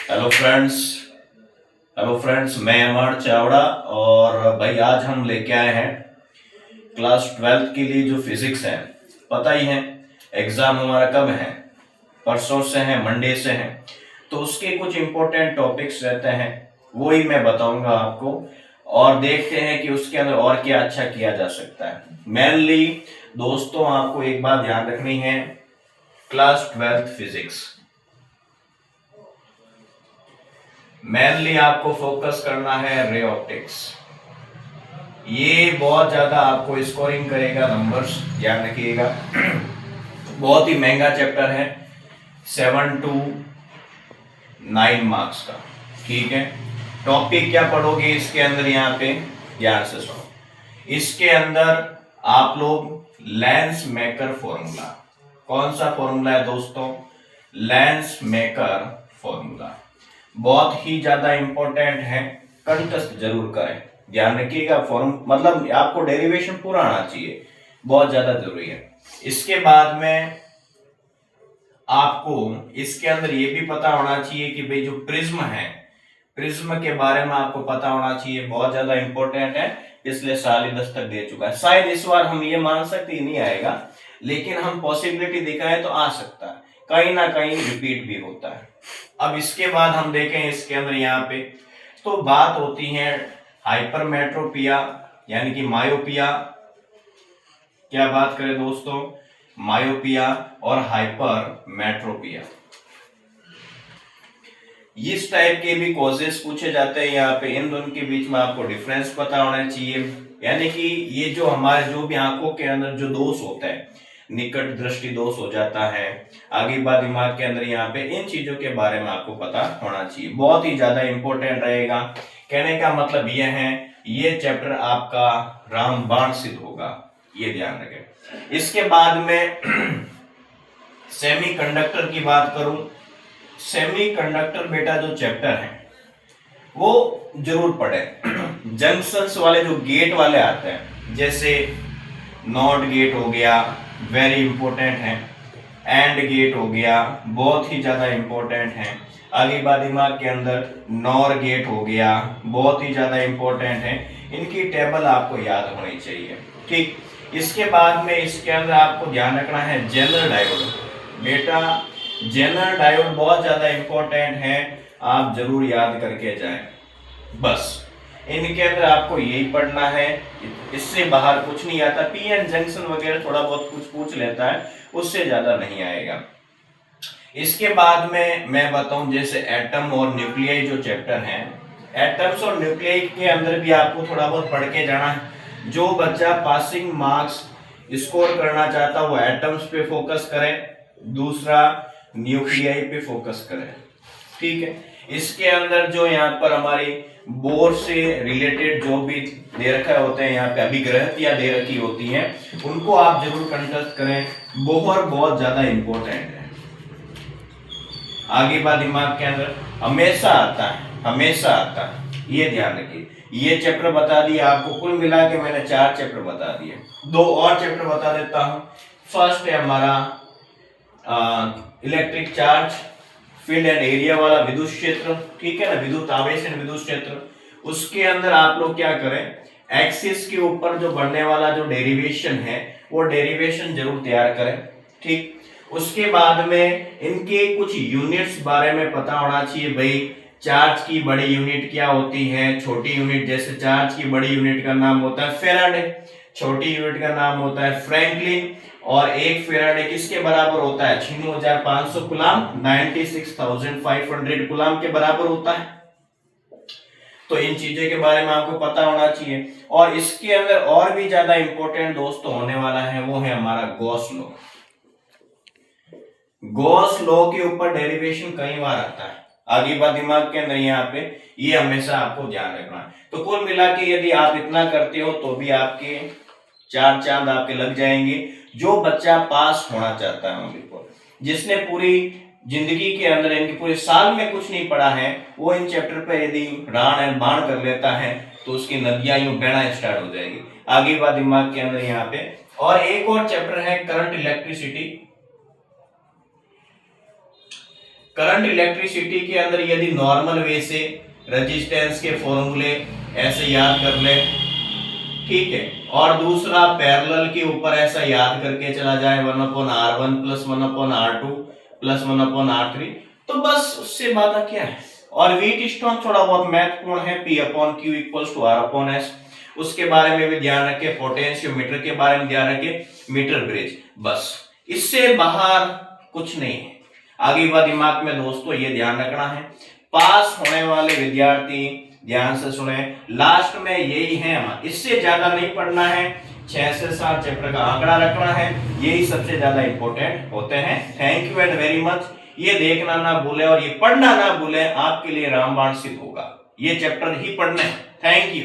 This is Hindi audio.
Hello friends. मैं अमर चावड़ा। और भाई आज हम लेके आए हैं क्लास 12th के लिए जो फिजिक्स है। पता ही है एग्जाम हमारा कब है, परसों से है, मंडे से है। तो उसके कुछ इंपॉर्टेंट टॉपिक्स रहते हैं, वो ही मैं बताऊंगा आपको। और देखते हैं कि उसके अंदर और क्या अच्छा किया जा सकता है। मेनली दोस्तों आपको एक बात ध्यान रखनी है, क्लास 12th फिजिक्स मेनली आपको फोकस करना है रे ऑप्टिक्स। ये बहुत ज्यादा आपको स्कोरिंग करेगा, नंबर्स ध्यान रखिएगा। बहुत ही महंगा चैप्टर है, 7 to 9 मार्क्स का। ठीक है, टॉपिक क्या पढ़ोगे इसके अंदर, यहाँ पे ध्यान से सुनो। इसके अंदर आप लोग लेंस मेकर फॉर्मूला, कौन सा फॉर्मूला है दोस्तों, लेंस मेकर फॉर्मूला, बहुत ही ज्यादा इंपॉर्टेंट है। कंठस्थ जरूर करें, ध्यान रखिएगा। फॉर्म मतलब आपको डेरिवेशन पूरा आना चाहिए, बहुत ज्यादा जरूरी है। इसके बाद में आपको इसके अंदर ये भी पता होना चाहिए कि भाई जो प्रिज्म है, प्रिज्म के बारे में आपको पता होना चाहिए, बहुत ज्यादा इंपॉर्टेंट है। पिछले साल ही दस्तक दे चुका है, शायद इस बार हम ये मान सकते ही नहीं आएगा, लेकिन हम पॉसिबिलिटी दिखाए तो आ सकता है, कहीं ना कहीं रिपीट भी होता है। अब इसके बाद हम देखें इसके अंदर यहाँ पे तो बात होती है हाइपरमेट्रोपिया यानी कि मायोपिया। क्या बात करें दोस्तों, मायोपिया और हाइपरमेट्रोपिया। इस टाइप के भी कॉजेस पूछे जाते हैं यहाँ पे, इन दोनों के बीच में आपको डिफरेंस पता होना चाहिए। यानी कि ये जो हमारे जो भी आंखों के अंदर जो दोष होता है, निकट दृष्टि दोष हो जाता है, आगे बात दिमाग के अंदर, यहाँ पे इन चीजों के बारे में आपको पता होना चाहिए, बहुत ही ज्यादा इंपॉर्टेंट रहेगा। कहने का मतलब यह है, ये चैप्टर आपका रामबाण सिद्ध होगा, ये ध्यान रखें। इसके बाद में सेमीकंडक्टर की बात करूं, सेमीकंडक्टर बेटा जो चैप्टर है वो जरूर पढ़े। जंक्शंस वाले जो गेट वाले आते हैं, जैसे नॉट गेट हो गया, वेरी इंपॉर्टेंट है, एंड गेट हो गया, बहुत ही ज्यादा इंपॉर्टेंट है। आगे बात दिमाग के अंदर नॉर गेट हो गया, बहुत ही ज्यादा इंपॉर्टेंट है। इनकी टेबल आपको याद होनी चाहिए। ठीक, इसके बाद में इसके अंदर आपको ध्यान रखना है जेनर डायोड। बेटा जेनर डायोड बहुत ज्यादा इंपॉर्टेंट है, आप जरूर याद करके जाएं। बस इनके अंदर आपको यही पढ़ना है, इससे बाहर कुछ नहीं आता। पीएन जंक्शन वगैरह थोड़ा बहुत कुछ पूछ लेता है, उससे ज्यादा नहीं आएगा। इसके बाद में मैं बताऊं, जैसे एटम और न्यूक्लियाई जो चैप्टर है, एटम्स और न्यूक्लियाई के अंदर भी आपको थोड़ा बहुत पढ़ के जाना है। जो बच्चा पासिंग मार्क्स स्कोर करना चाहता है वो एटम्स पे फोकस करे, दूसरा न्यूक्लियाई पे फोकस करें। ठीक है, इसके अंदर जो यहाँ पर हमारी बोर से रिलेटेड जो भी दे रखा होते हैं, यहाँ पे अभिग्रहतियां दे रखी होती हैं, उनको आप जरूर कंठस्थ करें, बोहर बहुत ज्यादा इंपॉर्टेंट है। आगे बात दिमाग के अंदर हमेशा आता है, हमेशा आता है, ये ध्यान रखिए। ये चैप्टर बता दिए आपको, कुल मिला के मैंने 4 चैप्टर बता दिए। 2 और चैप्टर बता देता हूं। फर्स्ट है हमारा electric charge, field and area वाला विद्युत क्षेत्र, ठीक है ना, विद्युत आवेश एंड विद्युत क्षेत्र। उसके अंदर आप लोग क्या करें, एक्सिस के ऊपर जो बनने वाला जो डेरिवेशन है वो डेरिवेशन जरूर तैयार करें। ठीक, उसके बाद में इनके कुछ यूनिट्स बारे में पता होना चाहिए। भाई चार्ज की बड़ी यूनिट क्या होती है, छोटी यूनिट, जैसे चार्ज की बड़ी यूनिट का नाम होता है फेराडे, छोटी यूनिट का नाम होता है फ्रैंकलिन, और एक फेराडे किसके बराबर होता है, 6500 कूलाम, 96,500 कूलाम के बराबर होता है। तो इन चीजों के बारे में आपको पता होना चाहिए। और इसके अंदर और भी ज्यादा इंपॉर्टेंट दोस्तों होने वाला है, वो है हमारा गॉस लॉ। गॉस लॉ के ऊपर डेरिवेशन कई बार आता है, आगे बात दिमाग के अंदर, यहाँ पे ये हमेशा आपको ध्यान रखना है। तो कुल मिला के यदि आप इतना करते हो तो भी आपके 4 चांद आपके लग जाएंगे। जो बच्चा पास होना चाहता है, बिल्कुल, जिसने पूरी जिंदगी के अंदर इनके पूरे साल में कुछ नहीं पढ़ा है, वो इन चैप्टर पे यदि राण एंड बाण कर लेता है तो उसकी नदियां यूं बहना स्टार्ट हो जाएगी। आगे बात दिमाग के अंदर यहाँ पे। और एक और चैप्टर है करंट इलेक्ट्रिसिटी। करंट इलेक्ट्रिसिटी के अंदर यदि नॉर्मल वे से रेजिस्टेंस के फॉर्मूले ऐसे याद कर ले, ठीक है, और दूसरा पैरेलल के ऊपर ऐसा याद करके चला जाए 1/r1 plus 1/r2 plus 1/r3, तो बस उससे बात क्या है। और व्हीटस्टोन थोड़ा बहुत महत्वपूर्ण है, P/Q इक्वल्स टू R/S, उसके बारे में भी ध्यान रखें, पोटेंशियोमीटर के बारे में ध्यान रखें, मीटर ब्रिज, बस इससे बाहर कुछ नहीं है। आगे बात दिमाग में दोस्तों ये ध्यान रखना है, पास होने वाले विद्यार्थी ध्यान से सुने, लास्ट में यही है, इससे ज्यादा नहीं पढ़ना है, 6 से 7 चैप्टर का आंकड़ा रखना है, यही सबसे ज्यादा इंपॉर्टेंट होते हैं। Thank you and very much. ये देखना ना भूले और ये पढ़ना ना भूले, आपके लिए रामबाण सिद्ध होगा, ये चैप्टर ही पढ़ने। Thank you.